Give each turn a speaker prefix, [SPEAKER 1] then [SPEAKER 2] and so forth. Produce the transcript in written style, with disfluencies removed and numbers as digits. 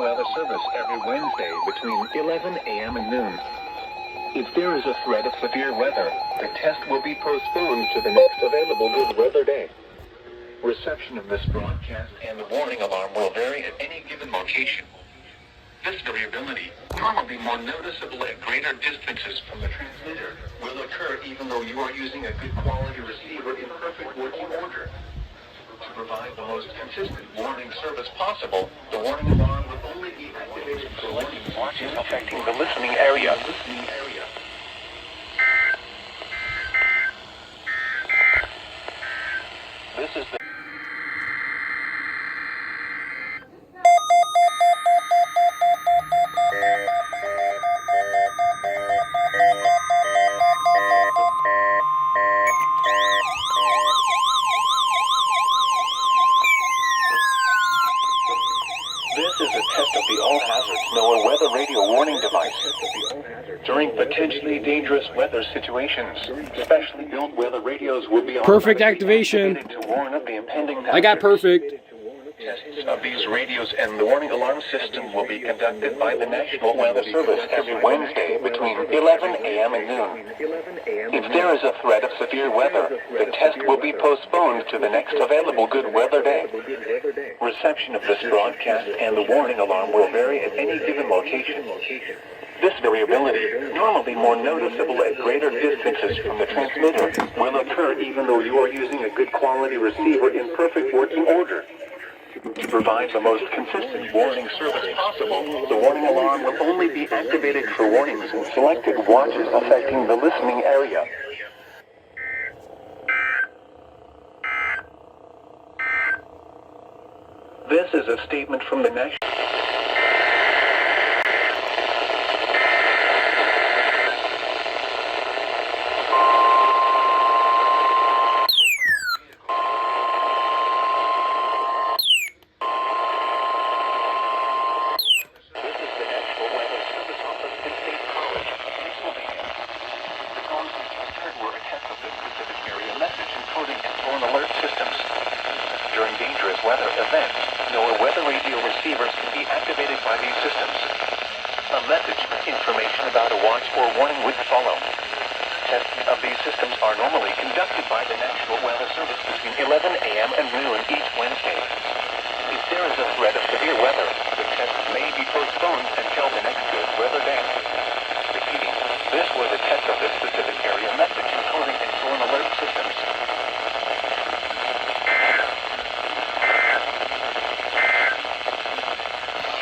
[SPEAKER 1] Weather Service every Wednesday between 11 a.m. and noon. If there is a threat of severe weather, the test will be postponed to the next available good weather day. Reception of this broadcast and the warning alarm will vary at any given location. This variability, normally more noticeable at greater distances from the transmitter, will occur even though you are using a good quality receiver in perfect working order. To provide the most consistent warning service possible, the warning alarm will only be activated for warning watches affecting the listening area. This is the NOAA weather radio warning device. During potentially dangerous weather situations, specially built weather radios will be
[SPEAKER 2] perfect activation.
[SPEAKER 1] To warn of the impending
[SPEAKER 2] I got perfect.
[SPEAKER 1] Tests of these radios and the warning alarm system will be conducted by the National Weather Service every Wednesday between 11 a.m. and noon. If there is a threat of severe weather, the test will be postponed to the next available good weather day. Reception of this broadcast and the warning alarm will vary at any given location. This variability, normally more noticeable at greater distances from the transmitter, will occur even though you are using a good quality receiver in perfect working order. To provide the most consistent warning service possible, the warning alarm will only be activated for warnings in selected watches affecting the listening area. This is a statement from the National weather events, NOAA weather radio receivers can be activated by these systems. A message, information about a watch or warning would follow. Testing of these systems are normally conducted by the National Weather Service between 11 a.m. and noon each Wednesday.